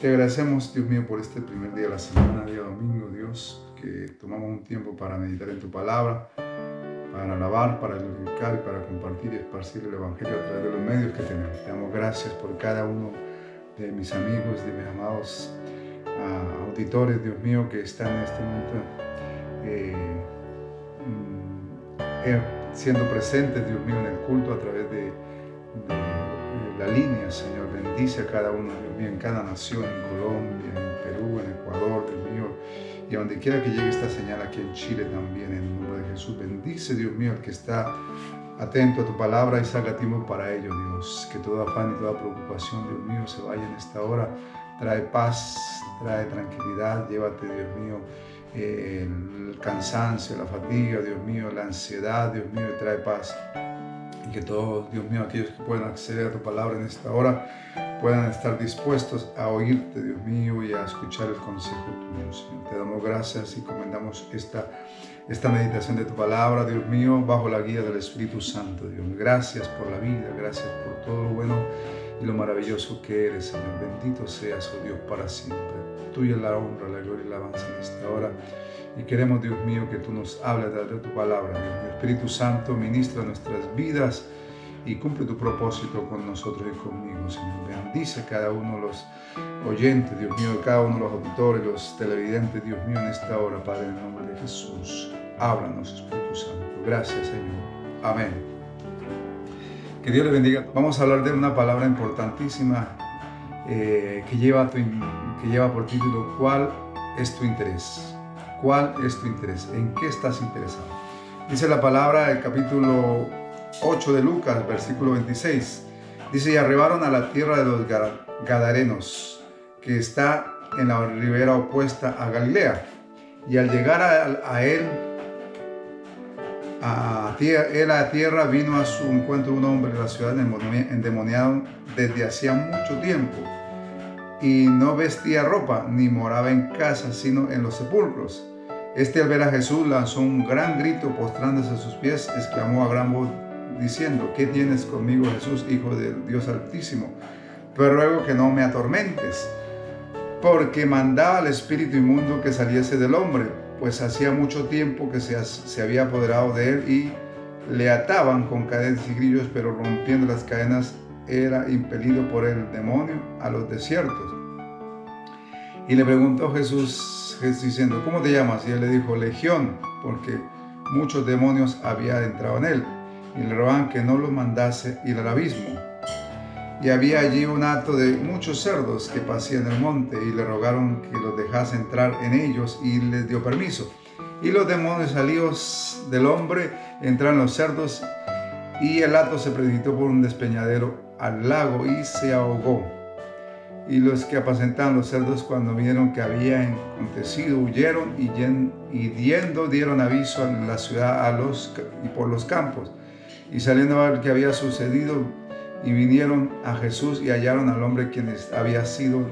Te agradecemos, Dios mío, por este primer día de la semana, día domingo, Dios, que tomamos un tiempo para meditar en tu palabra, para alabar, para glorificar y para compartir y esparcir el Evangelio a través de los medios que tenemos. Te damos gracias por cada uno de mis amigos, de mis amados auditores, Dios mío, que están en este momento siendo presentes, Dios mío, en el culto a través de la línea, Señor. Bendice a cada uno, Dios mío, en cada nación, en Colombia, en Perú, en Ecuador, Dios mío, y a donde quiera que llegue esta señal aquí en Chile también, en el nombre de Jesús. Bendice, Dios mío, al que está atento a tu palabra y saca tiempo para ello, Dios. Que todo afán y toda preocupación, Dios mío, se vaya en esta hora. Trae paz, trae tranquilidad, llévate, Dios mío, el cansancio, la fatiga, Dios mío, la ansiedad, Dios mío, trae paz. Y que todos, Dios mío, aquellos que puedan acceder a tu palabra en esta hora, puedan estar dispuestos a oírte, Dios mío, y a escuchar el consejo tuyo, Señor. Te damos gracias y comendamos esta meditación de tu palabra, Dios mío, bajo la guía del Espíritu Santo, Dios. Gracias por la vida, gracias por todo lo bueno y lo maravilloso que eres, Señor. Bendito seas, oh Dios, para siempre. Tuya es la honra, la gloria y la alabanza en esta hora. Y queremos, Dios mío, que tú nos hables a través de tu palabra. Dios mío, Espíritu Santo, ministra nuestras vidas y cumple tu propósito con nosotros y conmigo, Señor. Bendice a cada uno de los oyentes, Dios mío, cada uno de los auditores, los televidentes, Dios mío, en esta hora, Padre, en el nombre de Jesús. Háblanos, Espíritu Santo. Gracias, Señor. Amén. Que Dios le bendiga. Vamos a hablar de una palabra importantísima que lleva por título ¿Cuál es tu interés? ¿Cuál es tu interés? ¿En qué estás interesado? Dice la palabra, el capítulo 8 de Lucas, versículo 26. Dice, y arribaron a la tierra de los Gadarenos, que está en la ribera opuesta a Galilea. Y al llegar a la tierra, vino a su encuentro un hombre de la ciudad endemoniado desde hacía mucho tiempo. Y no vestía ropa, ni moraba en casa, sino en los sepulcros. Este, al ver a Jesús, lanzó un gran grito, postrándose a sus pies, exclamó a gran voz, diciendo, ¿qué tienes conmigo, Jesús, Hijo del Dios Altísimo? Pero ruego que no me atormentes, porque mandaba al espíritu inmundo que saliese del hombre, pues hacía mucho tiempo que se había apoderado de él, y le ataban con cadenas y grillos, pero rompiendo las cadenas, era impelido por el demonio a los desiertos. Y le preguntó Jesús diciendo, ¿cómo te llamas? Y él le dijo, Legión, porque muchos demonios había entrado en él. Y le rogaban que no lo mandase ir al abismo. Y había allí un hato de muchos cerdos que pasían en el monte, y le rogaron que los dejase entrar en ellos, y les dio permiso. Y los demonios salidos del hombre entraron en los cerdos, y el hato se precipitó por un despeñadero al lago y se ahogó. Y los que apacentaban los cerdos, cuando vieron que había acontecido, huyeron y yendo dieron aviso en la ciudad y por los campos. Y saliendo a ver qué había sucedido, y vinieron a Jesús y hallaron al hombre quien había salido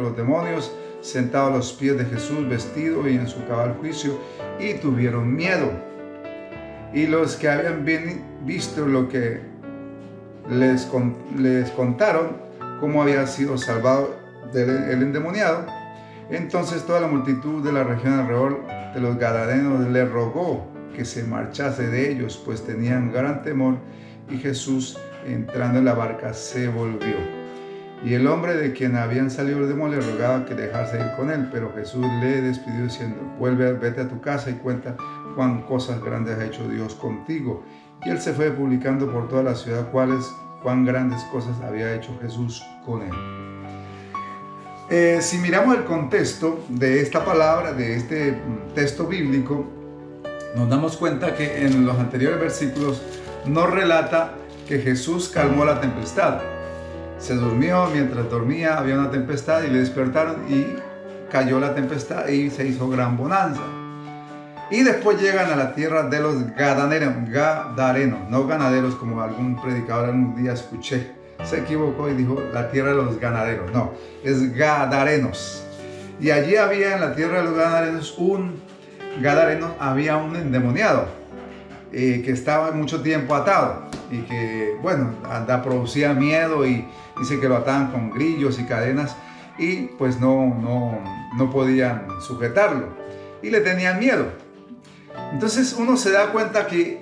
los demonios, sentado a los pies de Jesús, vestido y en su cabal juicio, y tuvieron miedo. Y los que habían visto lo que les contaron, cómo había sido salvado el endemoniado. Entonces toda la multitud de la región alrededor de los Gadarenos le rogó que se marchase de ellos, pues tenían gran temor. Y Jesús, entrando en la barca, se volvió. Y el hombre de quien habían salido los demonios le rogaba que dejase ir con él, pero Jesús le despidió diciendo, vete a tu casa y cuenta cuán cosas grandes ha hecho Dios contigo. Y él se fue publicando por toda la ciudad cuán grandes cosas había hecho Jesús con él. Si miramos el contexto de esta palabra, de este texto bíblico, nos damos cuenta que en los anteriores versículos nos relata que Jesús calmó la tempestad. Se durmió, mientras dormía había una tempestad y le despertaron y cayó la tempestad y se hizo gran bonanza. Y después llegan a la tierra de los Gadarenos, no ganaderos como algún predicador un día escuché. Se equivocó y dijo la tierra de los ganaderos. No, es Gadarenos. Y allí había en la tierra de los Gadarenos había un endemoniado que estaba mucho tiempo atado y que, bueno, producía miedo y dice que lo ataban con grillos y cadenas. y pues no podían sujetarlo y le tenían miedo. Entonces uno se da cuenta que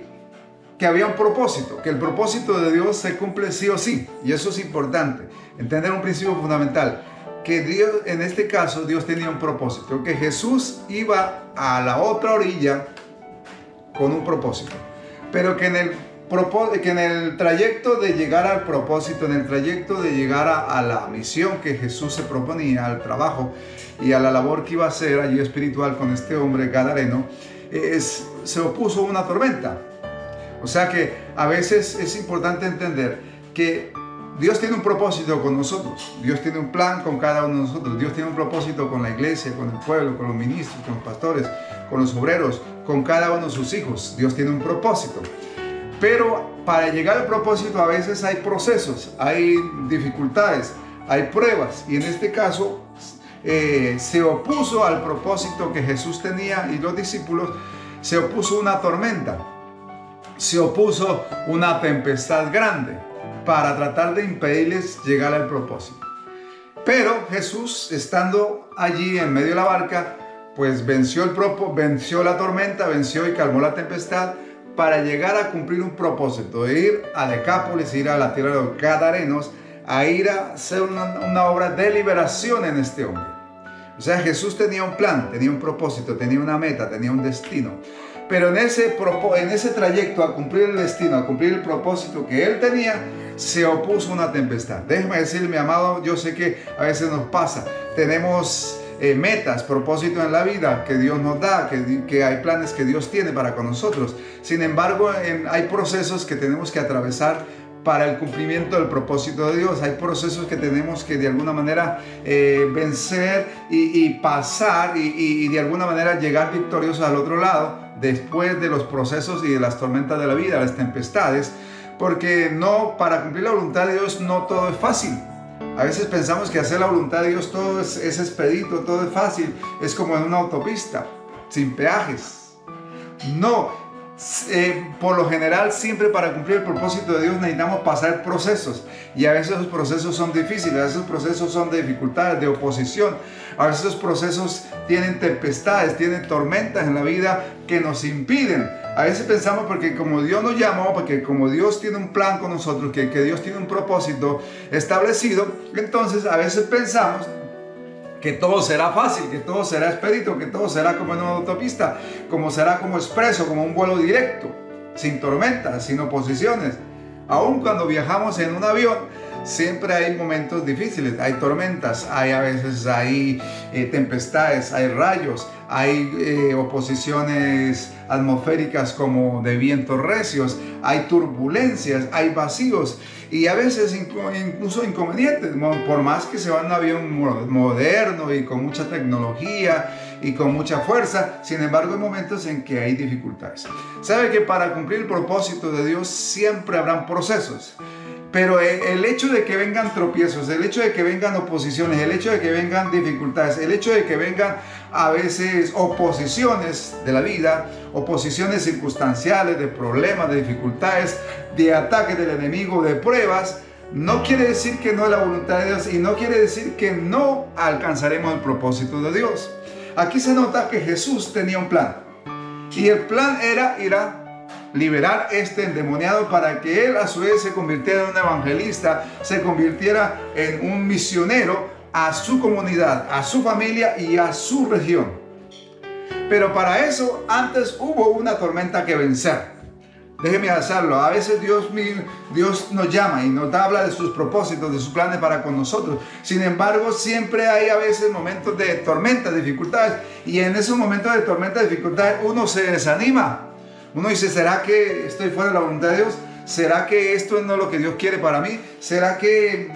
había un propósito, que el propósito de Dios se cumple sí o sí, y eso es importante, entender un principio fundamental, que Dios, en este caso, Dios tenía un propósito, que Jesús iba a la otra orilla con un propósito, pero que en el trayecto de llegar al propósito, en el trayecto de llegar a la misión que Jesús se proponía, al trabajo y a la labor que iba a hacer allí espiritual con este hombre gadareno, se opuso una tormenta. O sea que a veces es importante entender que Dios tiene un propósito con nosotros, Dios tiene un plan con cada uno de nosotros, Dios tiene un propósito con la iglesia, con el pueblo, con los ministros, con los pastores, con los obreros, con cada uno de sus hijos. Dios tiene un propósito. Pero para llegar al propósito a veces hay procesos, hay dificultades, hay pruebas, y en este caso se opuso al propósito que Jesús tenía y los discípulos, se opuso una tormenta, se opuso una tempestad grande para tratar de impedirles llegar al propósito. Pero Jesús, estando allí en medio de la barca, pues venció la tormenta, venció y calmó la tempestad para llegar a cumplir un propósito, de ir a Decápolis, ir a la tierra de los Gadarenos, a ir a hacer una obra de liberación en este hombre. O sea, Jesús tenía un plan, tenía un propósito, tenía una meta, tenía un destino. Pero en ese trayecto a cumplir el destino, a cumplir el propósito que él tenía, se opuso una tempestad. Déjeme decir, mi amado, yo sé que a veces nos pasa. Tenemos metas, propósitos en la vida que Dios nos da, que hay planes que Dios tiene para con nosotros. Sin embargo, hay procesos que tenemos que atravesar para el cumplimiento del propósito de Dios. Hay procesos que tenemos que de alguna manera vencer y pasar y de alguna manera llegar victoriosos al otro lado después de los procesos y de las tormentas de la vida, las tempestades, porque para cumplir la voluntad de Dios no todo es fácil. A veces pensamos que hacer la voluntad de Dios todo es expedito, todo es fácil, es como en una autopista, sin peajes. No. Por lo general, siempre para cumplir el propósito de Dios necesitamos pasar procesos, y a veces esos procesos son difíciles, a veces esos procesos son de dificultades, de oposición, a veces esos procesos tienen tempestades, tienen tormentas en la vida que nos impiden. A veces pensamos porque como Dios nos llamó, porque como Dios tiene un plan con nosotros, que Dios tiene un propósito establecido, entonces a veces pensamos que todo será fácil, que todo será expedito, que todo será como en una autopista, como será como expreso, como un vuelo directo, sin tormentas, sin oposiciones. Aun cuando viajamos en un avión, siempre hay momentos difíciles, hay tormentas, a veces hay tempestades, hay rayos, hay oposiciones atmosféricas como de vientos recios, hay turbulencias, hay vacíos y a veces incluso inconvenientes, por más que se va en un avión moderno y con mucha tecnología y con mucha fuerza. Sin embargo, hay momentos en que hay dificultades. Sabe que para cumplir el propósito de Dios siempre habrán procesos. Pero el hecho de que vengan tropiezos, el hecho de que vengan oposiciones, el hecho de que vengan dificultades, el hecho de que vengan a veces oposiciones de la vida, oposiciones circunstanciales, de problemas, de dificultades, de ataques del enemigo, de pruebas, no quiere decir que no es la voluntad de Dios y no quiere decir que no alcanzaremos el propósito de Dios. Aquí se nota que Jesús tenía un plan y el plan era ir a liberar este endemoniado para que él a su vez se convirtiera en un evangelista, se convirtiera en un misionero a su comunidad, a su familia y a su región. Pero para eso antes hubo una tormenta que vencer. Déjeme hacerlo. A veces Dios nos llama y nos habla de sus propósitos, de sus planes para con nosotros. Sin embargo, siempre hay a veces momentos de tormenta, dificultades, y en esos momentos de tormenta, dificultades, uno se desanima. Uno dice, ¿será que estoy fuera de la voluntad de Dios? ¿Será que esto no es lo que Dios quiere para mí? ¿Será que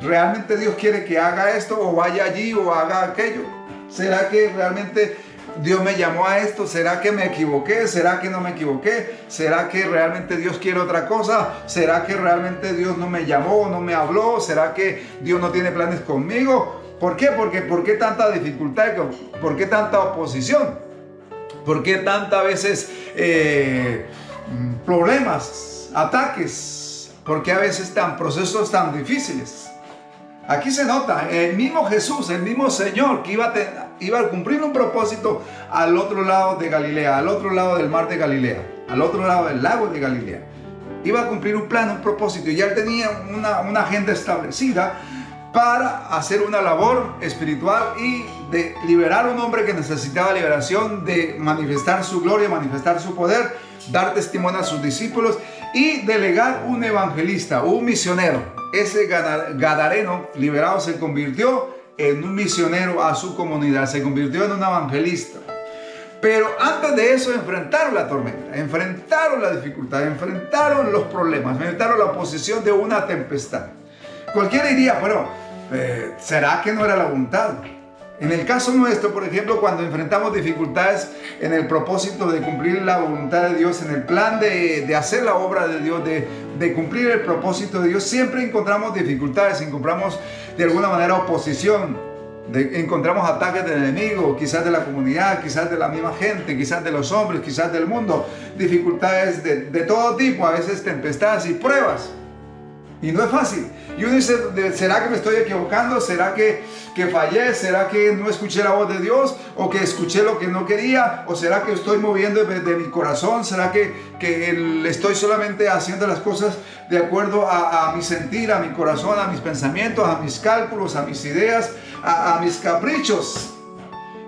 realmente Dios quiere que haga esto o vaya allí o haga aquello? ¿Será que realmente Dios me llamó a esto? ¿Será que me equivoqué? ¿Será que no me equivoqué? ¿Será que realmente Dios quiere otra cosa? ¿Será que realmente Dios no me llamó, no me habló? ¿Será que Dios no tiene planes conmigo? ¿Por qué? Porque ¿por qué tanta dificultad? ¿Por qué tanta oposición? ¿Por qué tantas veces problemas, ataques? ¿Por qué a veces procesos tan difíciles? Aquí se nota, el mismo Jesús, el mismo Señor que iba a cumplir un propósito al otro lado de Galilea, al otro lado del mar de Galilea, al otro lado del lago de Galilea. Iba a cumplir un plan, un propósito, y ya él tenía una agenda establecida para hacer una labor espiritual y de liberar a un hombre que necesitaba liberación, de manifestar su gloria, manifestar su poder, dar testimonio a sus discípulos y delegar un evangelista, un misionero. Ese gadareno liberado se convirtió en un misionero a su comunidad, se convirtió en un evangelista. Pero antes de eso enfrentaron la tormenta, enfrentaron la dificultad, enfrentaron los problemas, enfrentaron la oposición de una tempestad. Cualquiera diría, bueno, ¿será que no era la voluntad? En el caso nuestro, por ejemplo, cuando enfrentamos dificultades en el propósito de cumplir la voluntad de Dios, en el plan de hacer la obra de Dios, de cumplir el propósito de Dios, siempre encontramos dificultades, encontramos de alguna manera oposición, encontramos ataques del enemigo, quizás de la comunidad, quizás de la misma gente, quizás de los hombres, quizás del mundo, dificultades de todo tipo, a veces tempestades y pruebas. Y no es fácil. Y uno dice, ¿será que me estoy equivocando? ¿Será que fallé? ¿Será que no escuché la voz de Dios? ¿O que escuché lo que no quería? ¿O será que estoy moviendo de mi corazón? ¿Será que estoy solamente haciendo las cosas de acuerdo a mi sentir, a mi corazón, a mis pensamientos, a mis cálculos, a mis ideas, a mis caprichos?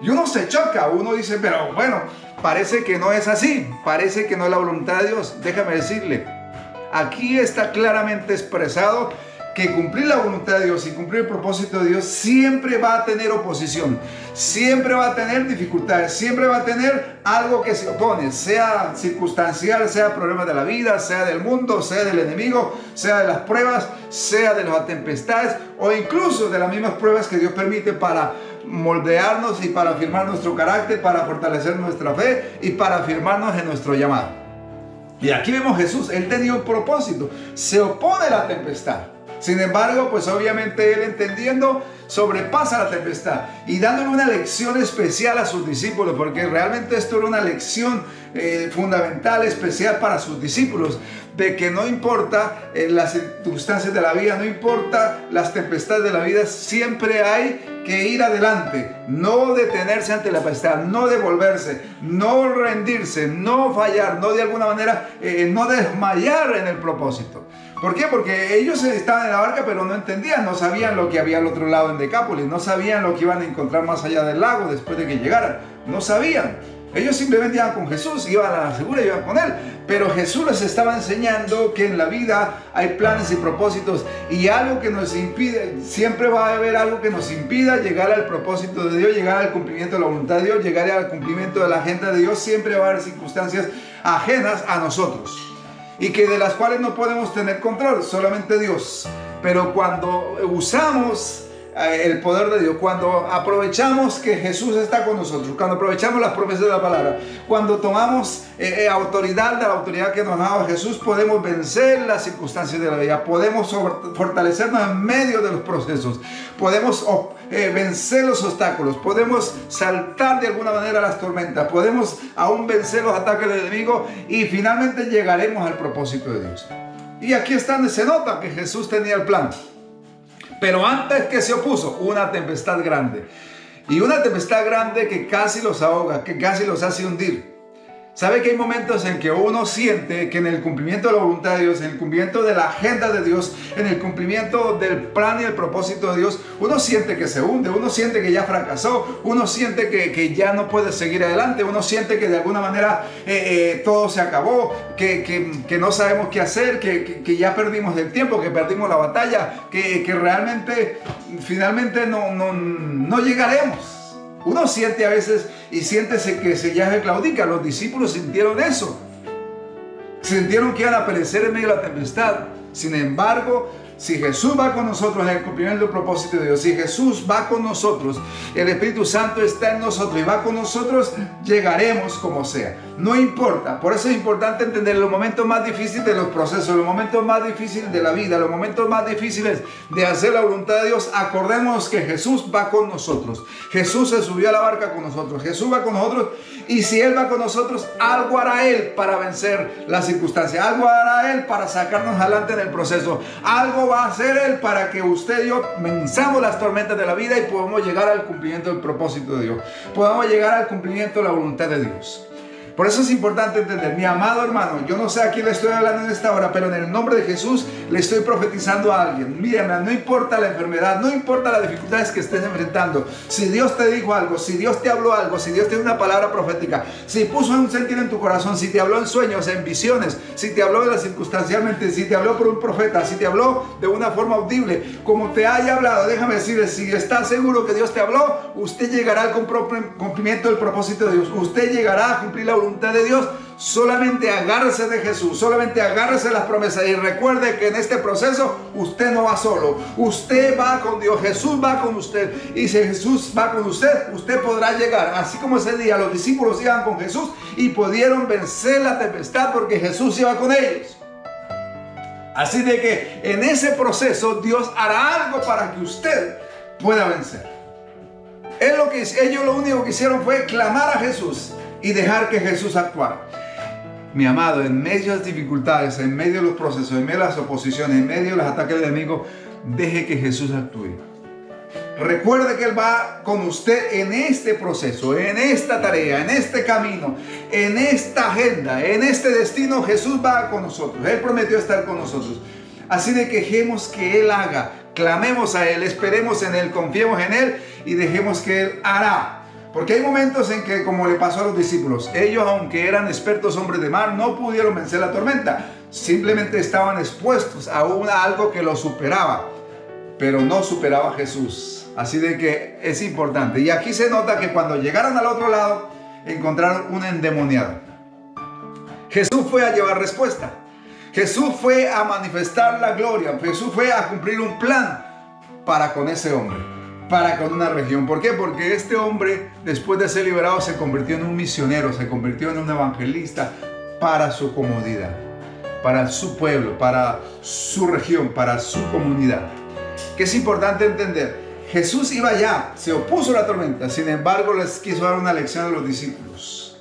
Y uno se choca, uno dice, pero bueno, parece que no es así, parece que no es la voluntad de Dios. Déjame decirle, aquí está claramente expresado que cumplir la voluntad de Dios y cumplir el propósito de Dios siempre va a tener oposición, siempre va a tener dificultades, siempre va a tener algo que se opone, sea circunstancial, sea problemas de la vida, sea del mundo, sea del enemigo, sea de las pruebas, sea de las tempestades o incluso de las mismas pruebas que Dios permite para moldearnos y para afirmar nuestro carácter, para fortalecer nuestra fe y para afirmarnos en nuestro llamado. Y aquí vemos Jesús, Él tenía un propósito, se opone a la tempestad. Sin embargo, pues obviamente Él entendiendo, sobrepasa la tempestad y dándole una lección especial a sus discípulos, porque realmente esto era una lección fundamental, especial para sus discípulos, de que no importa las circunstancias de la vida, no importa las tempestades de la vida, siempre hay que ir adelante, no detenerse ante la tempestad, no devolverse, no rendirse, no fallar, no de alguna manera, no desmayar en el propósito. ¿Por qué? Porque ellos estaban en la barca pero no entendían, no sabían lo que había al otro lado en Decápolis, no sabían lo que iban a encontrar más allá del lago después de que llegaran, no sabían. Ellos simplemente iban con Jesús, iban a la segura, iban con Él. Pero Jesús les estaba enseñando que en la vida hay planes y propósitos y algo que nos impide, siempre va a haber algo que nos impida llegar al propósito de Dios, llegar al cumplimiento de la voluntad de Dios, llegar al cumplimiento de la agenda de Dios. Siempre va a haber circunstancias ajenas a nosotros y que de las cuales no podemos tener control, solamente Dios. Pero cuando usamos el poder de Dios, cuando aprovechamos que Jesús está con nosotros, cuando aprovechamos las promesas de la palabra, cuando tomamos autoridad de la autoridad que nos ha dado Jesús, podemos vencer las circunstancias de la vida, podemos fortalecernos en medio de los procesos, podemos vencer los obstáculos, podemos saltar de alguna manera las tormentas, podemos aún vencer los ataques del enemigo y finalmente llegaremos al propósito de Dios. Y aquí está donde se nota que Jesús tenía el plan. Pero antes que se opuso, una tempestad grande. Y una tempestad grande que casi los ahoga, que casi los hace hundir. ¿Sabe que hay momentos en que uno siente que en el cumplimiento de la voluntad de Dios, en el cumplimiento de la agenda de Dios, en el cumplimiento del plan y el propósito de Dios, uno siente que se hunde, uno siente que ya fracasó, uno siente que ya no puede seguir adelante, uno siente que de alguna manera todo se acabó, que no sabemos qué hacer, que ya perdimos el tiempo, que perdimos la batalla, que realmente finalmente no llegaremos. Uno siente a veces y siéntese que ya se claudica. Los discípulos sintieron eso. Sintieron que iban a perecer en medio de la tempestad. Sin embargo, si Jesús va con nosotros en el cumplimiento del propósito de Dios, si Jesús va con nosotros, el Espíritu Santo está en nosotros y va con nosotros, llegaremos como sea. No importa. Por eso es importante entender los momentos más difíciles de los procesos, los momentos más difíciles de la vida, los momentos más difíciles de hacer la voluntad de Dios. Acordémonos que Jesús va con nosotros. Jesús se subió a la barca con nosotros. Jesús va con nosotros y si Él va con nosotros, algo hará Él para vencer las circunstancias. Algo hará Él para sacarnos adelante en el proceso. Algo va a hacer Él para que usted y yo venzamos las tormentas de la vida y podamos llegar al cumplimiento del propósito de Dios. Podamos llegar al cumplimiento de la voluntad de Dios. Por eso es importante entender, mi amado hermano, yo no sé a quién le estoy hablando en esta hora, pero en el nombre de Jesús le estoy profetizando a alguien. Mírame, no importa la enfermedad, no importa las dificultades que estés enfrentando. Si Dios te dijo algo, si Dios te habló algo, si Dios te dio una palabra profética, si puso un sentir en tu corazón, si te habló en sueños, en visiones, si te habló de las circunstancialmente, si te habló por un profeta, si te habló de una forma audible, como te haya hablado, déjame decirle, si estás seguro que Dios te habló, usted llegará al cumplimiento del propósito de Dios. Usted llegará a cumplir la voluntad de Dios. Solamente agárrese de Jesús, solamente agárrese de las promesas y recuerde que en este proceso usted no va solo, usted va con Dios, Jesús va con usted, y si Jesús va con usted, usted podrá llegar, así como ese día los discípulos iban con Jesús y pudieron vencer la tempestad porque Jesús iba con ellos. Así de que en ese proceso Dios hará algo para que usted pueda vencer. Ellos lo único que hicieron fue clamar a Jesús y dejar que Jesús actuara. Mi amado, en medio de las dificultades, en medio de los procesos, en medio de las oposiciones, en medio de los ataques del enemigo, deje que Jesús actúe. Recuerde que Él va con usted en este proceso, en esta tarea, en este camino, en esta agenda, en este destino. Jesús va con nosotros. Él prometió estar con nosotros. Así de que dejemos que Él haga, clamemos a Él, esperemos en Él, confiemos en Él y dejemos que Él hará. Porque hay momentos en que, como le pasó a los discípulos, ellos, aunque eran expertos hombres de mar, no pudieron vencer la tormenta. Simplemente estaban expuestos a algo que los superaba, pero no superaba a Jesús. Así de que es importante. Y aquí se nota que cuando llegaron al otro lado, encontraron un endemoniado. Jesús fue a llevar respuesta. Jesús fue a manifestar la gloria. Jesús fue a cumplir un plan para con ese hombre, para con una región. ¿Por qué? Porque este hombre, después de ser liberado, se convirtió en un misionero, se convirtió en un evangelista para su comodidad, para su pueblo, para su región, para su comunidad. Que es importante entender, Jesús iba allá, se opuso a la tormenta, sin embargo les quiso dar una lección a los discípulos.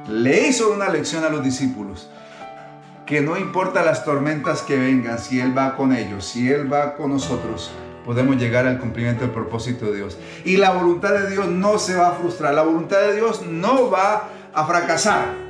Le hizo una lección a los discípulos, que no importa las tormentas que vengan, si Él va con ellos, si Él va con nosotros, podemos llegar al cumplimiento del propósito de Dios. Y la voluntad de Dios no se va a frustrar. La voluntad de Dios no va a fracasar.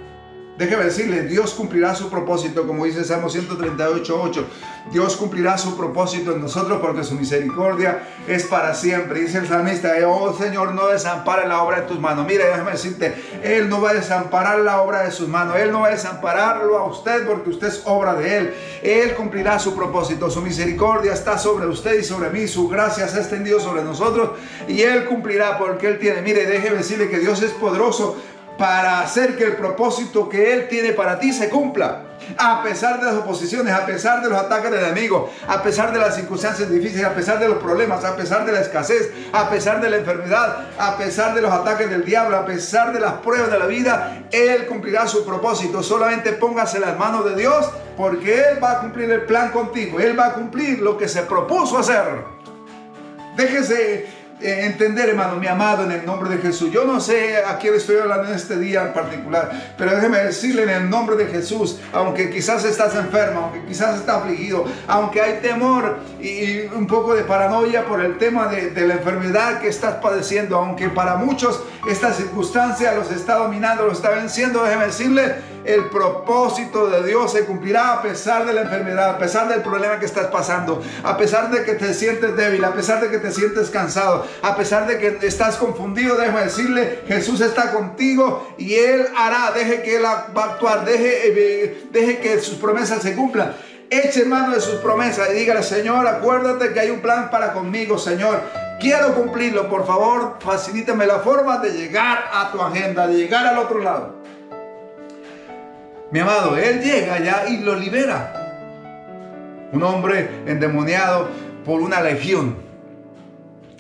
Déjeme decirle, Dios cumplirá su propósito, como dice Salmo 138:8. Dios cumplirá su propósito en nosotros porque su misericordia es para siempre. Dice el salmista, oh Señor, no desampares la obra de tus manos. Mira, déjame decirte, Él no va a desamparar la obra de sus manos. Él no va a desampararlo a usted porque usted es obra de Él. Él cumplirá su propósito. Su misericordia está sobre usted y sobre mí. Su gracia se ha extendido sobre nosotros y Él cumplirá porque Él tiene. Mire, déjeme decirle que Dios es poderoso para hacer que el propósito que Él tiene para ti se cumpla. A pesar de las oposiciones, a pesar de los ataques del enemigo, a pesar de las circunstancias difíciles, a pesar de los problemas, a pesar de la escasez, a pesar de la enfermedad, a pesar de los ataques del diablo, a pesar de las pruebas de la vida, Él cumplirá su propósito. Solamente póngase en las manos de Dios, porque Él va a cumplir el plan contigo. Él va a cumplir lo que se propuso hacer. Déjese entender, hermano, mi amado, en el nombre de Jesús. Yo no sé a quién estoy hablando en este día en particular, pero déjeme decirle en el nombre de Jesús, aunque quizás estás enfermo, aunque quizás estás afligido, aunque hay temor y un poco de paranoia por el tema de la enfermedad que estás padeciendo, aunque para muchos esta circunstancia los está dominando, los está venciendo, déjeme decirle, el propósito de Dios se cumplirá a pesar de la enfermedad, a pesar del problema que estás pasando, a pesar de que te sientes débil, a pesar de que te sientes cansado, a pesar de que estás confundido. Déjame decirle, Jesús está contigo y Él hará. Deje que Él va a actuar, deje que sus promesas se cumplan. Eche mano de sus promesas y dígale, Señor, acuérdate que hay un plan para conmigo, Señor. Quiero cumplirlo, por favor, facilítame la forma de llegar a tu agenda, de llegar al otro lado. Mi amado, Él llega allá y lo libera. Un hombre endemoniado por una legión.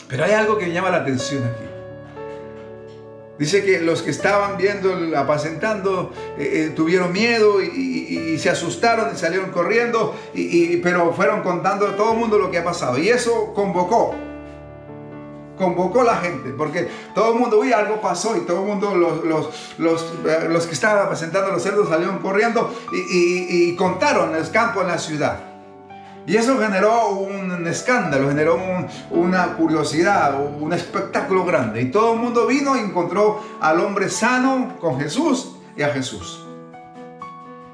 Pero hay algo que me llama la atención aquí. Dice que los que estaban viendo, apacentando, tuvieron miedo y se asustaron y salieron corriendo, pero fueron contando a todo el mundo lo que ha pasado. Y eso convocó la gente, porque todo el mundo, algo pasó, y todo el mundo, los que estaban apacentando los cerdos salieron corriendo y contaron en el campo, en la ciudad. Y eso generó un escándalo, generó una curiosidad, un espectáculo grande. Y todo el mundo vino y encontró al hombre sano con Jesús y a Jesús.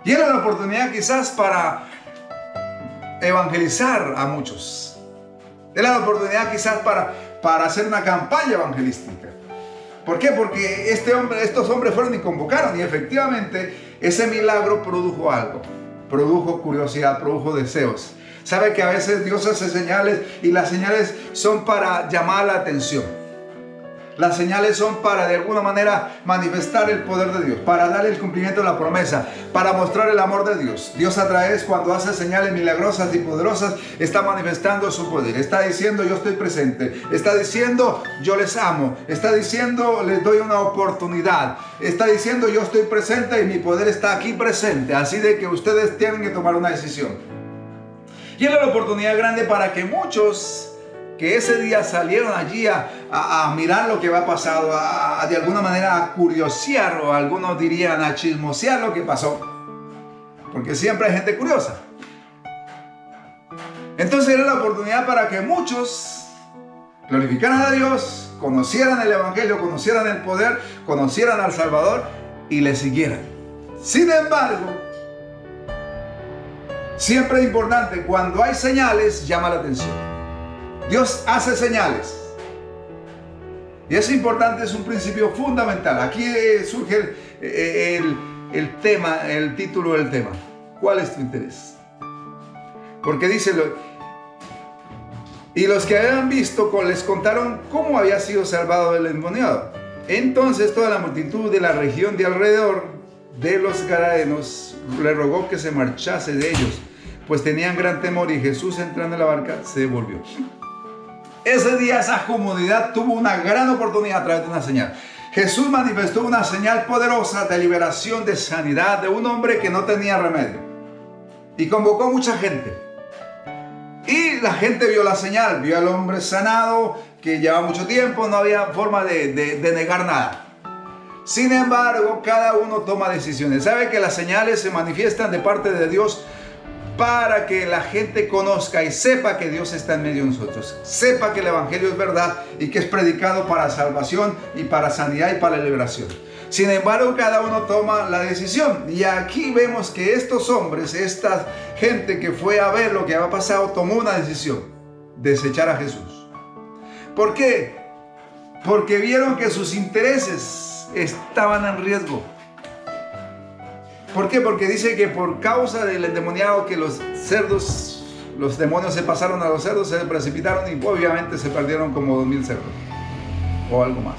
Y era la oportunidad quizás para evangelizar a muchos. Era la oportunidad quizás para hacer una campaña evangelística. ¿Por qué? Porque estos hombres fueron y convocaron, y efectivamente ese milagro produjo algo. Produjo curiosidad, produjo deseos. Sabe que a veces Dios hace señales, y las señales son para llamar la atención. Las señales son para de alguna manera manifestar el poder de Dios, para darle el cumplimiento de la promesa, para mostrar el amor de Dios. Dios a través, cuando hace señales milagrosas y poderosas, está manifestando su poder. Está diciendo: yo estoy presente. Está diciendo: yo les amo. Está diciendo: les doy una oportunidad. Está diciendo: yo estoy presente y mi poder está aquí presente. Así de que ustedes tienen que tomar una decisión. Y era la oportunidad grande para que muchos que ese día salieron allí a mirar lo que había pasado, de alguna manera a curiosear, o algunos dirían a chismosear lo que pasó, porque siempre hay gente curiosa. Entonces era la oportunidad para que muchos glorificaran a Dios, conocieran el Evangelio, conocieran el poder, conocieran al Salvador y le siguieran. Sin embargo, siempre es importante, cuando hay señales, llama la atención. Dios hace señales. Y es importante, es un principio fundamental. Aquí surge el tema, el título del tema. ¿Cuál es tu interés? Porque dice: y los que habían visto les contaron cómo había sido salvado el endemoniado. Entonces toda la multitud de la región de alrededor de los Gadarenos le rogó que se marchase de ellos, pues tenían gran temor, y Jesús, entrando en la barca, se volvió. Ese día esa comunidad tuvo una gran oportunidad a través de una señal. Jesús manifestó una señal poderosa de liberación, de sanidad, de un hombre que no tenía remedio. Y convocó mucha gente. Y la gente vio la señal, vio al hombre sanado, que llevaba mucho tiempo, no había forma de negar nada. Sin embargo, cada uno toma decisiones. Sabe que las señales se manifiestan de parte de Dios para que la gente conozca y sepa que Dios está en medio de nosotros. Sepa que el Evangelio es verdad y que es predicado para salvación y para sanidad y para liberación. Sin embargo, cada uno toma la decisión. Y aquí vemos que estos hombres, esta gente que fue a ver lo que había pasado, tomó una decisión: desechar a Jesús. ¿Por qué? Porque vieron que sus intereses estaban en riesgo. ¿Por qué? Porque dice que por causa del endemoniado, que los demonios se pasaron a los cerdos, se precipitaron y obviamente se perdieron como 2000 cerdos o algo más.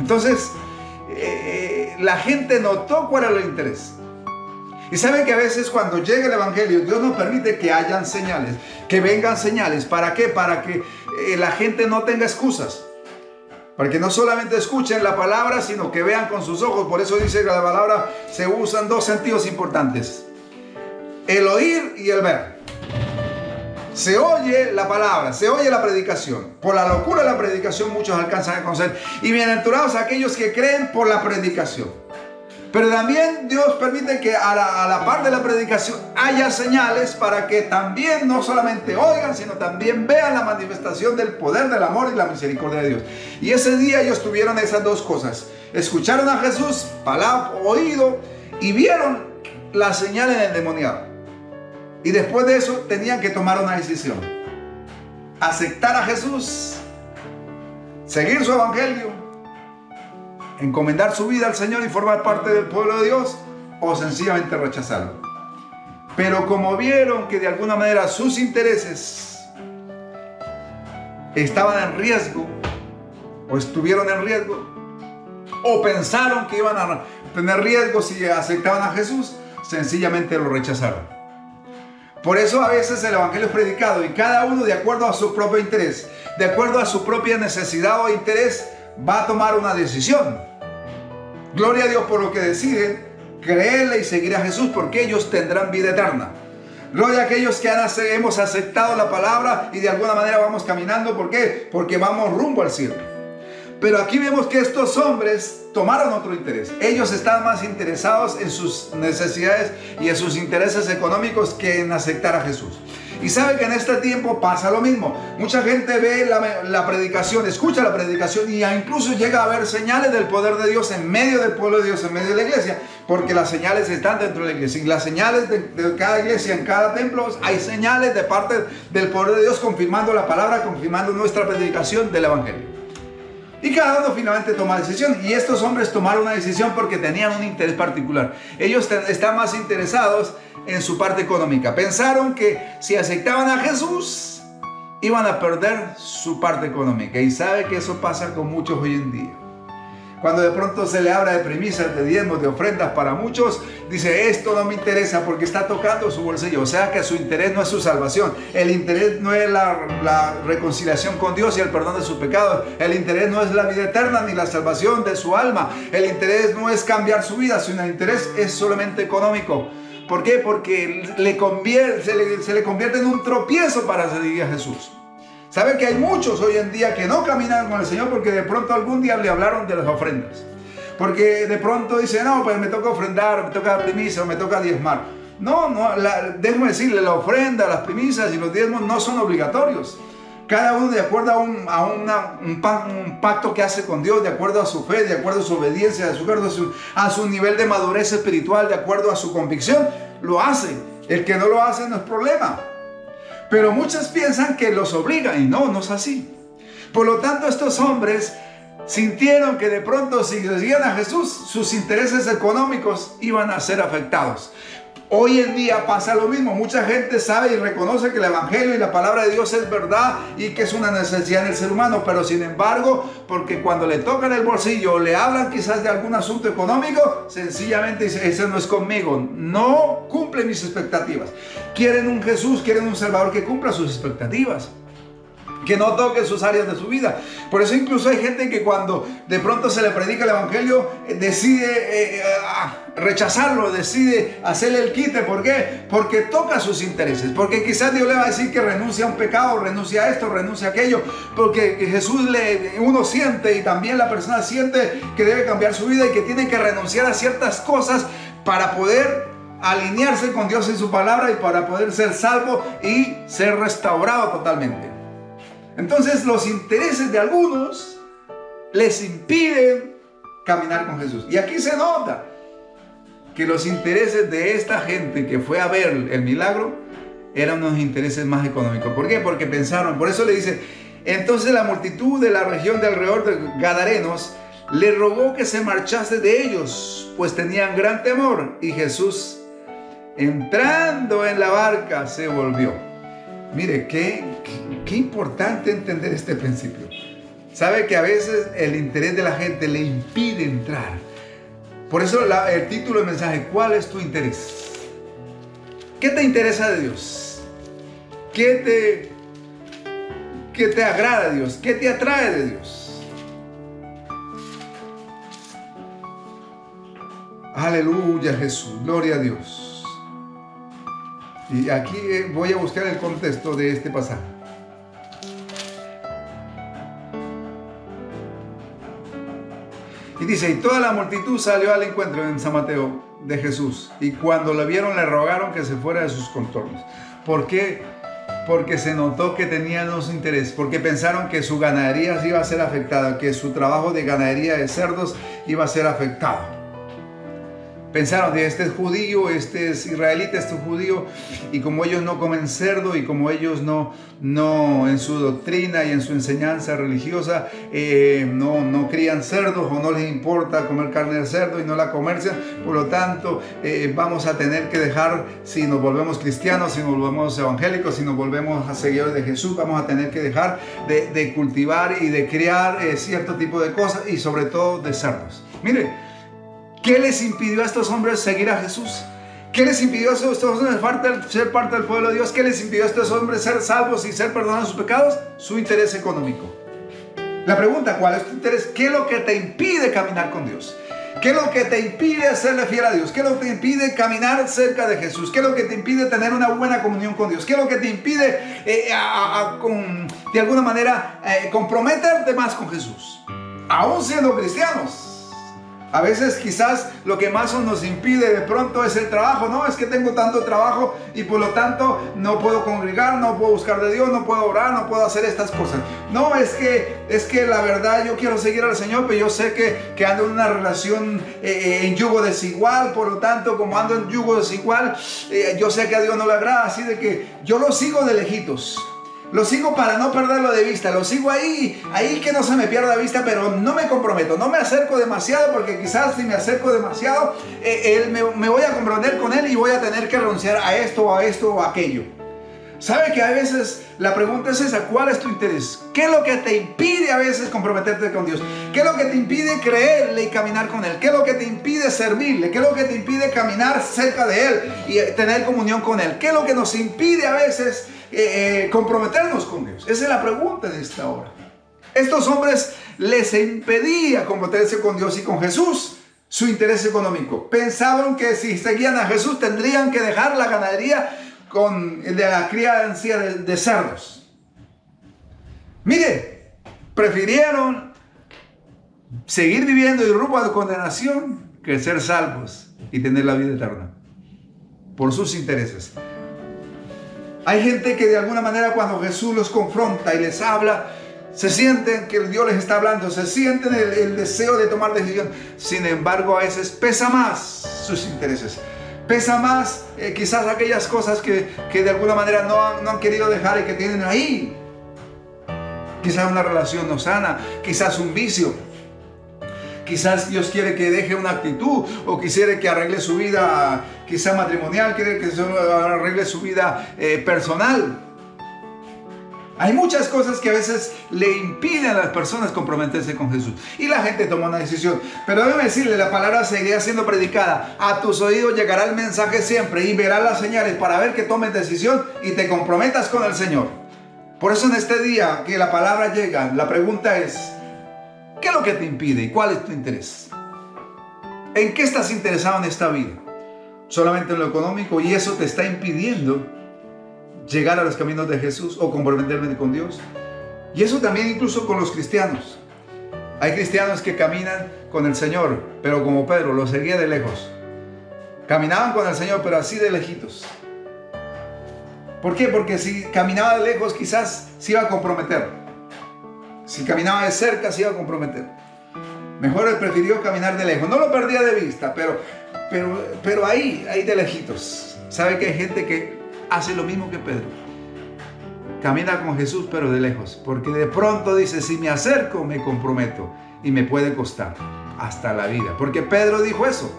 Entonces la gente notó cuál era el interés. Y saben que a veces cuando llega el Evangelio, Dios nos permite que hayan señales, que vengan señales. ¿Para qué? Para que la gente no tenga excusas. Para que no solamente escuchen la palabra, sino que vean con sus ojos. Por eso dice que la palabra se usan dos sentidos importantes: el oír y el ver. Se oye la palabra, se oye la predicación. Por la locura de la predicación muchos alcanzan a conocer. Y bienaventurados aquellos que creen por la predicación. Pero también Dios permite que a la par de la predicación haya señales, para que también no solamente oigan, sino también vean la manifestación del poder, del amor y la misericordia de Dios. Y ese día ellos tuvieron esas dos cosas: escucharon a Jesús, palabra, oído, y vieron la señal en el endemoniado. Y después de eso tenían que tomar una decisión: aceptar a Jesús, seguir su evangelio, encomendar su vida al Señor y formar parte del pueblo de Dios, o sencillamente rechazarlo. Pero como vieron que de alguna manera sus intereses estaban en riesgo, o estuvieron en riesgo, o pensaron que iban a tener riesgo si aceptaban a Jesús, sencillamente lo rechazaron. Por eso a veces el evangelio es predicado y cada uno, de acuerdo a su propio interés, de acuerdo a su propia necesidad o interés, va a tomar una decisión. Gloria a Dios por lo que deciden creerle y seguir a Jesús, porque ellos tendrán vida eterna. Gloria a aquellos que hemos aceptado la palabra y de alguna manera vamos caminando. ¿Por qué? Porque vamos rumbo al cielo. Pero aquí vemos que estos hombres tomaron otro interés. Ellos están más interesados en sus necesidades y en sus intereses económicos que en aceptar a Jesús. Y sabe que en este tiempo pasa lo mismo. Mucha gente ve la predicación, escucha la predicación y incluso llega a ver señales del poder de Dios en medio del pueblo de Dios, en medio de la iglesia, porque las señales están dentro de la iglesia. Y las señales de cada iglesia, en cada templo, hay señales de parte del poder de Dios confirmando la palabra, confirmando nuestra predicación del evangelio. Y cada uno finalmente toma decisión. Y estos hombres tomaron una decisión porque tenían un interés particular. Ellos están más interesados en su parte económica. Pensaron que si aceptaban a Jesús, iban a perder su parte económica. Y sabe que eso pasa con muchos hoy en día. Cuando de pronto se le habla de premisas, de diezmos, de ofrendas para muchos, dice, esto no me interesa porque está tocando su bolsillo. O sea que su interés no es su salvación. El interés no es la reconciliación con Dios y el perdón de sus pecados. El interés no es la vida eterna ni la salvación de su alma. El interés no es cambiar su vida, sino el interés es solamente económico. ¿Por qué? Porque se le convierte en un tropiezo para seguir a Jesús. ¿Sabe que hay muchos hoy en día que no caminan con el Señor porque de pronto algún día le hablaron de las ofrendas? Porque de pronto dice, no, pues me toca ofrendar, me toca dar primicia, me toca diezmar. Déjeme decirle, la ofrenda, las primicias y los diezmos no son obligatorios. Cada uno de acuerdo a un pacto que hace con Dios, de acuerdo a su fe, de acuerdo a su obediencia, de acuerdo a su nivel de madurez espiritual, de acuerdo a su convicción, lo hace. El que no lo hace no es problema. Pero muchos piensan que los obligan y no es así. Por lo tanto, estos hombres sintieron que de pronto si seguían a Jesús, sus intereses económicos iban a ser afectados. Hoy en día pasa lo mismo. Mucha gente sabe y reconoce que el evangelio y la palabra de Dios es verdad y que es una necesidad en el ser humano, pero sin embargo, porque cuando le tocan el bolsillo o le hablan quizás de algún asunto económico, sencillamente dice, ese no es conmigo, no cumple mis expectativas. Quieren un Jesús, quieren un Salvador que cumpla sus expectativas, que no toque sus áreas de su vida. Por eso incluso hay gente que cuando de pronto se le predica el evangelio decide rechazarlo, decide hacerle el quite. ¿Por qué? Porque toca sus intereses, porque quizás Dios le va a decir que renuncia a un pecado, renuncia a esto, renuncia a aquello, porque Jesús uno siente y también la persona siente que debe cambiar su vida y que tiene que renunciar a ciertas cosas para poder alinearse con Dios en su palabra y para poder ser salvo y ser restaurado totalmente. Entonces los intereses de algunos les impiden caminar con Jesús. Y aquí se nota que los intereses de esta gente que fue a ver el milagro eran unos intereses más económicos. ¿Por qué? Porque pensaron, por eso le dice, entonces la multitud de la región de alrededor de Gadarenos le rogó que se marchase de ellos, pues tenían gran temor. Y Jesús, entrando en la barca, se volvió. Mire, qué importante entender este principio. Sabe que a veces el interés de la gente le impide entrar. Por eso el título del mensaje, ¿cuál es tu interés? ¿Qué te interesa de Dios? ¿Qué te agrada de Dios? ¿Qué te atrae de Dios? Aleluya, Jesús, gloria a Dios. Y aquí voy a buscar el contexto de este pasaje. Y dice, y toda la multitud salió al encuentro en San Mateo de Jesús. Y cuando lo vieron le rogaron que se fuera de sus contornos. ¿Por qué? Porque se notó que tenían los intereses. Porque pensaron que su ganadería iba a ser afectada. Que su trabajo de ganadería de cerdos iba a ser afectado. Pensaron, este es judío, este es israelita, este es judío, y como ellos no comen cerdo y como ellos no en su doctrina y en su enseñanza religiosa no crían cerdos o no les importa comer carne de cerdo y no la comercian, por lo tanto vamos a tener que dejar, si nos volvemos cristianos, si nos volvemos evangélicos, si nos volvemos a seguidores de Jesús, vamos a tener que dejar de cultivar y de criar cierto tipo de cosas y sobre todo de cerdos. Mire, ¿qué les impidió a estos hombres seguir a Jesús? ¿Qué les impidió a estos hombres ser parte del pueblo de Dios? ¿Qué les impidió a estos hombres ser salvos y ser perdonados sus pecados? Su interés económico. La pregunta, ¿cuál es tu interés? ¿Qué es lo que te impide caminar con Dios? ¿Qué es lo que te impide serle fiel a Dios? ¿Qué es lo que te impide caminar cerca de Jesús? ¿Qué es lo que te impide tener una buena comunión con Dios? ¿Qué es lo que te impide de alguna manera comprometerte más con Jesús? aún siendo cristianos. A veces quizás lo que más nos impide de pronto es el trabajo. No, es que tengo tanto trabajo y por lo tanto no puedo congregar, no puedo buscar de Dios, no puedo orar, no puedo hacer estas cosas. No, es que la verdad yo quiero seguir al Señor, pero yo sé que ando en una relación en yugo desigual. Por lo tanto, como ando en yugo desigual, yo sé que a Dios no le agrada. Así de que yo lo sigo de lejitos. Lo sigo para no perderlo de vista, lo sigo ahí que no se me pierda de vista, pero no me comprometo, no me acerco demasiado, porque quizás si me acerco demasiado, me voy a comprometer con Él y voy a tener que renunciar a esto o aquello. ¿Sabe que a veces la pregunta es esa? ¿Cuál es tu interés? ¿Qué es lo que te impide a veces comprometerte con Dios? ¿Qué es lo que te impide creerle y caminar con Él? ¿Qué es lo que te impide servirle? ¿Qué es lo que te impide caminar cerca de Él y tener comunión con Él? ¿Qué es lo que nos impide a veces comprometernos con Dios? Esa es la pregunta de esta hora. Estos hombres les impedía comprometerse con Dios y con Jesús su interés económico. Pensaban que si seguían a Jesús tendrían que dejar la ganadería de la crianza de cerdos. Mire, prefirieron seguir viviendo y rumbo a la condenación que ser salvos y tener la vida eterna por sus intereses. Hay gente que de alguna manera cuando Jesús los confronta y les habla, se sienten que Dios les está hablando, se sienten el deseo de tomar decisión. Sin embargo, a veces pesa más sus intereses. Pesa más quizás aquellas cosas que de alguna manera no han querido dejar y que tienen ahí. Quizás una relación no sana, quizás un vicio. Quizás Dios quiere que deje una actitud o quisiera que arregle su vida, quizás matrimonial, quiere que arregle su vida personal. Hay muchas cosas que a veces le impiden a las personas comprometerse con Jesús. Y la gente toma una decisión. Pero déjame decirle, la palabra seguirá siendo predicada. A tus oídos llegará el mensaje siempre y verás las señales para ver que tomes decisión y te comprometas con el Señor. Por eso en este día que la palabra llega, la pregunta es, ¿qué es lo que te impide y cuál es tu interés? ¿En qué estás interesado en esta vida? ¿Solamente en lo económico y eso te está impidiendo llegar a los caminos de Jesús o comprometerme con Dios? Y eso también incluso con los cristianos. Hay cristianos que caminan con el Señor, pero como Pedro, lo seguía de lejos. Caminaban con el Señor, pero así de lejitos. ¿Por qué? Porque si caminaba de lejos, quizás se iba a comprometer. Si caminaba de cerca, se iba a comprometer. Mejor él prefirió caminar de lejos. No lo perdía de vista, pero ahí de lejitos. ¿Sabe que hay gente que hace lo mismo que Pedro? Camina con Jesús, pero de lejos. Porque de pronto dice, si me acerco, me comprometo. Y me puede costar hasta la vida. Porque Pedro dijo eso.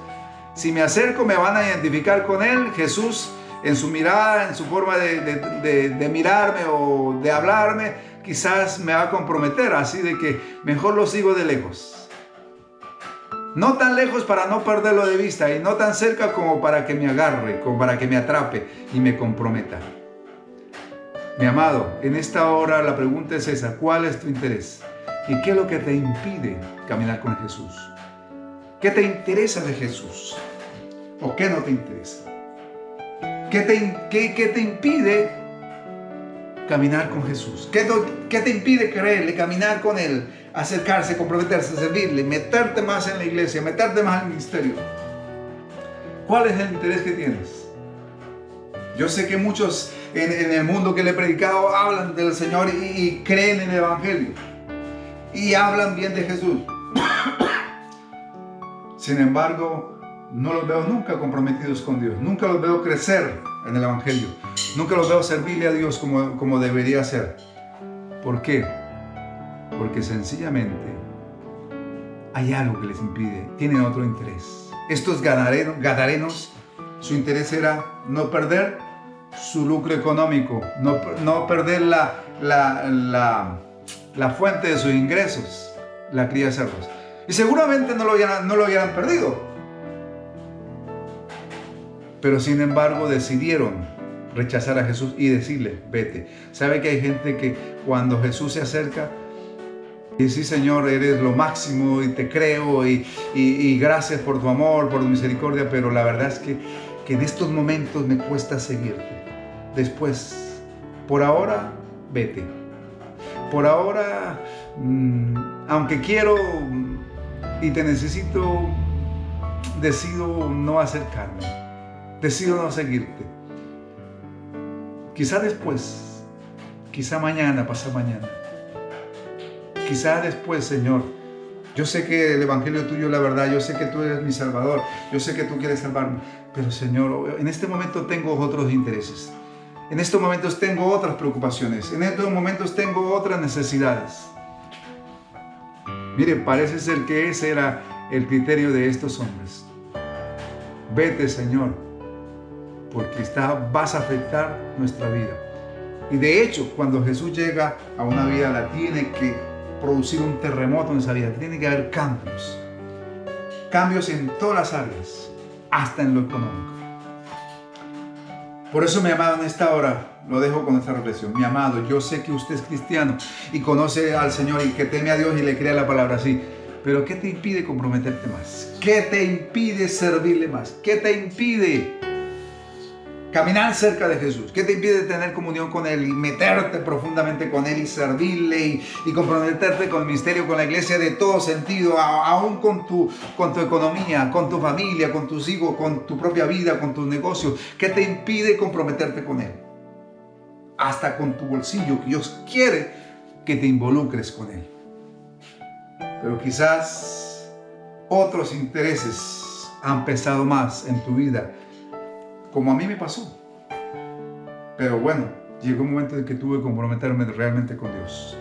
Si me acerco, me van a identificar con él. Jesús, en su mirada, en su forma de mirarme o de hablarme, quizás me va a comprometer. Así de que mejor lo sigo de lejos. No tan lejos para no perderlo de vista y no tan cerca como para que me agarre, como para que me atrape y me comprometa. Mi amado, en esta hora la pregunta es esa: ¿cuál es tu interés? ¿Y qué es lo que te impide caminar con Jesús? ¿Qué te interesa de Jesús? ¿O qué no te interesa? ¿Qué te impide caminar con Jesús? ¿Qué te impide creerle, caminar con Él, acercarse, comprometerse, servirle, meterte más en la iglesia, meterte más en el ministerio? ¿Cuál es el interés que tienes? Yo sé que muchos en el mundo que le he predicado hablan del Señor y creen en el Evangelio y hablan bien de Jesús. Sin embargo, no los veo nunca comprometidos con Dios, nunca los veo crecer en el Evangelio, nunca los veo servirle a Dios como debería ser. ¿Por qué? Porque sencillamente hay algo que les impide, tienen otro interés. Estos gadarenos, su interés era no perder su lucro económico, no perder la fuente de sus ingresos, la cría de cerdos. Y seguramente no lo hubieran perdido. Pero sin embargo decidieron rechazar a Jesús y decirle, vete. ¿Sabe que hay gente que cuando Jesús se acerca y sí, Señor, eres lo máximo y te creo y gracias por tu amor, por tu misericordia, pero la verdad es que en estos momentos me cuesta seguirte. Después, por ahora, vete. Por ahora, aunque quiero y te necesito, decido no acercarme, decido no seguirte. Quizá después, quizá mañana, pasado mañana, quizá después, Señor. Yo sé que el Evangelio tuyo es la verdad, yo sé que tú eres mi Salvador, yo sé que tú quieres salvarme, pero Señor, en este momento tengo otros intereses, en estos momentos tengo otras preocupaciones, en estos momentos tengo otras necesidades. Mire, parece ser que ese era el criterio de estos hombres. Vete, Señor, porque vas a afectar nuestra vida. Y de hecho, cuando Jesús llega a una vida, la tiene que producir un terremoto en esa vida. Tiene que haber cambios. Cambios en todas las áreas, hasta en lo económico. Por eso, mi amado, en esta hora, lo dejo con esta reflexión. Mi amado, yo sé que usted es cristiano y conoce al Señor y que teme a Dios y le cree la palabra así. Pero ¿qué te impide comprometerte más? ¿Qué te impide servirle más? ¿Qué te impide caminar cerca de Jesús? ¿Qué te impide tener comunión con Él y meterte profundamente con Él y servirle y comprometerte con el ministerio, con la iglesia de todo sentido, aún con tu economía, con tu familia, con tus hijos, con tu propia vida, con tus negocios? ¿Qué te impide comprometerte con Él? Hasta con tu bolsillo, que Dios quiere que te involucres con Él. Pero quizás otros intereses han pesado más en tu vida, como a mí me pasó. Pero bueno, llegó un momento en que tuve que comprometerme realmente con Dios.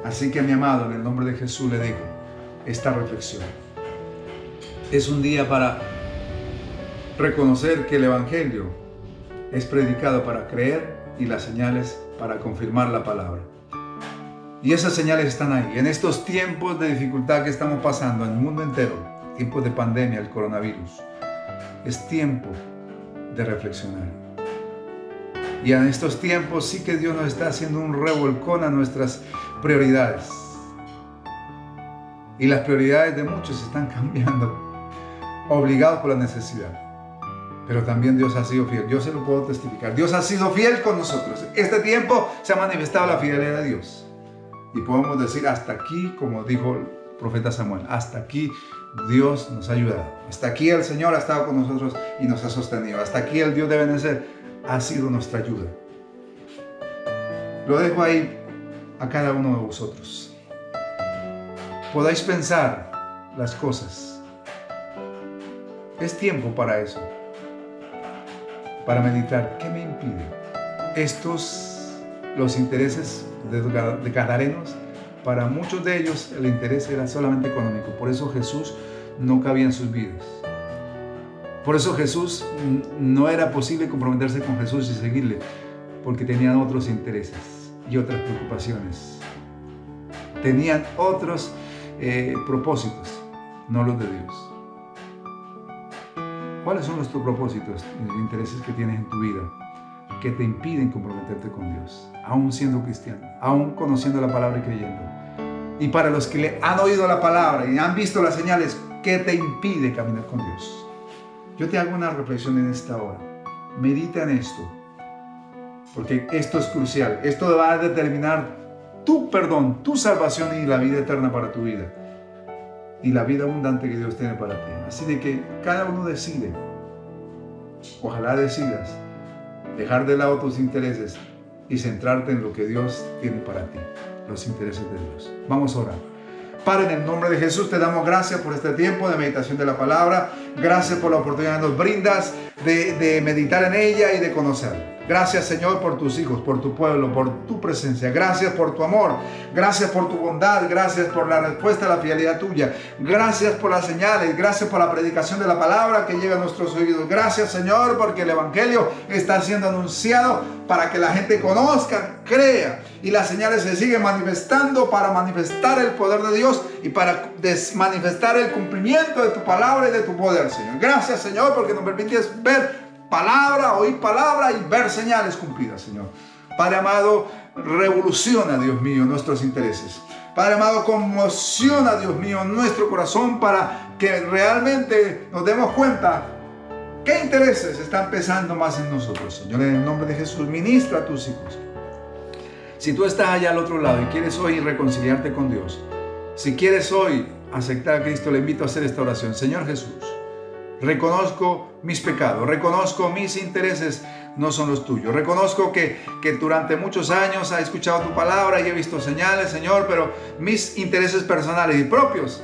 Así que, mi amado, en el nombre de Jesús le digo esta reflexión. Es un día para reconocer que el Evangelio es predicado para creer y las señales para confirmar la palabra. Y esas señales están ahí. En estos tiempos de dificultad que estamos pasando en el mundo entero, tiempos de pandemia, el coronavirus, es tiempo de reflexionar. Y en estos tiempos sí que Dios nos está haciendo un revolcón a nuestras prioridades. Y las prioridades de muchos están cambiando, obligados por la necesidad. Pero también Dios ha sido fiel. Yo se lo puedo testificar. Dios ha sido fiel con nosotros. Este tiempo se ha manifestado la fidelidad de Dios. Y podemos decir hasta aquí, como dijo el profeta Samuel, hasta aquí Dios nos ha ayudado. Hasta aquí el Señor ha estado con nosotros y nos ha sostenido. Hasta aquí el Dios de Ebenezer ha sido nuestra ayuda. Lo dejo ahí a cada uno de vosotros. Podáis pensar las cosas. Es tiempo para eso. Para meditar. ¿Qué me impide? Los intereses de gadarenos, para muchos de ellos el interés era solamente económico. Por eso Jesús no cabía en sus vidas. Por eso Jesús no era posible comprometerse con Jesús y seguirle, porque tenían otros intereses y otras preocupaciones. Tenían otros propósitos, no los de Dios. ¿Cuáles son los tus propósitos y los intereses que tienes en tu vida que te impiden comprometerte con Dios, aún siendo cristiano, aún conociendo la palabra y creyendo? Y para los que le han oído la palabra y han visto las señales, ¿qué te impide caminar con Dios? Yo te hago una reflexión en esta hora. Medita en esto, porque esto es crucial. Esto va a determinar tu perdón, tu salvación y la vida eterna para tu vida y la vida abundante que Dios tiene para ti. Así de que cada uno decide. Ojalá decidas dejar de lado tus intereses y centrarte en lo que Dios tiene para ti, los intereses de Dios. Vamos a orar. Padre, en el nombre de Jesús te damos gracias por este tiempo de meditación de la palabra. Gracias por la oportunidad que nos brindas de meditar en ella y de conocerla. Gracias, Señor, por tus hijos, por tu pueblo, por tu presencia. Gracias por tu amor. Gracias por tu bondad. Gracias por la respuesta a la fidelidad tuya. Gracias por las señales. Gracias por la predicación de la palabra que llega a nuestros oídos. Gracias, Señor, porque el Evangelio está siendo anunciado para que la gente conozca, crea. Y las señales se siguen manifestando para manifestar el poder de Dios y para manifestar el cumplimiento de tu palabra y de tu poder, Señor. Gracias, Señor, porque nos permites ver palabra, oír palabra y ver señales cumplidas, Señor. Padre amado, revoluciona, Dios mío, nuestros intereses. Padre amado, conmociona, Dios mío, nuestro corazón para que realmente nos demos cuenta qué intereses están pesando más en nosotros, Señor. En el nombre de Jesús, ministra a tus hijos. Si tú estás allá al otro lado y quieres hoy reconciliarte con Dios, si quieres hoy aceptar a Cristo, le invito a hacer esta oración. Señor Jesús, reconozco mis pecados, reconozco mis intereses no son los tuyos. Reconozco que durante muchos años he escuchado tu palabra y he visto señales, Señor, pero mis intereses personales y propios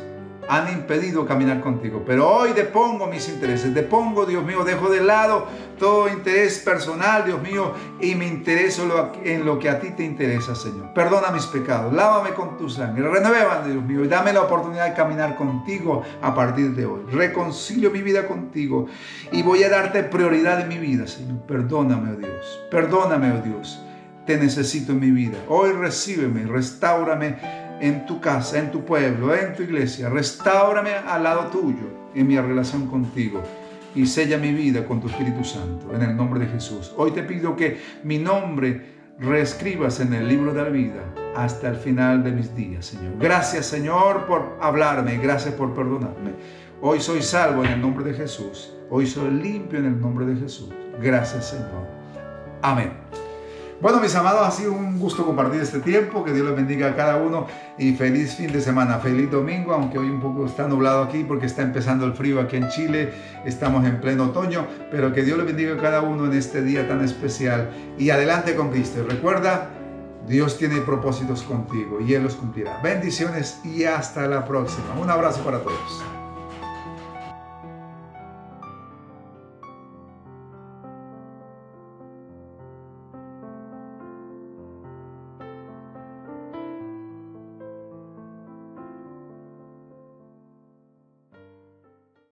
han impedido caminar contigo. Pero hoy depongo mis intereses, depongo, Dios mío, dejo de lado todo interés personal, Dios mío, y me intereso en lo que a ti te interesa, Señor. Perdona mis pecados, lávame con tu sangre, renuévame, Dios mío, y dame la oportunidad de caminar contigo a partir de hoy. Reconcilio mi vida contigo y voy a darte prioridad en mi vida, Señor. Perdóname, oh Dios, perdóname, oh Dios. Te necesito en mi vida. Hoy recíbeme, restáurame en tu casa, en tu pueblo, en tu iglesia. Restáurame al lado tuyo en mi relación contigo y sella mi vida con tu Espíritu Santo en el nombre de Jesús. Hoy te pido que mi nombre reescribas en el libro de la vida hasta el final de mis días, Señor. Gracias, Señor, por hablarme, gracias por perdonarme. Hoy soy salvo en el nombre de Jesús. Hoy soy limpio en el nombre de Jesús. Gracias, Señor. Amén. Bueno, mis amados, ha sido un gusto compartir este tiempo. Que Dios les bendiga a cada uno y feliz fin de semana, feliz domingo, aunque hoy un poco está nublado aquí porque está empezando el frío aquí en Chile. Estamos en pleno otoño, pero que Dios les bendiga a cada uno en este día tan especial. Y adelante con Cristo. Y recuerda, Dios tiene propósitos contigo y Él los cumplirá. Bendiciones y hasta la próxima. Un abrazo para todos.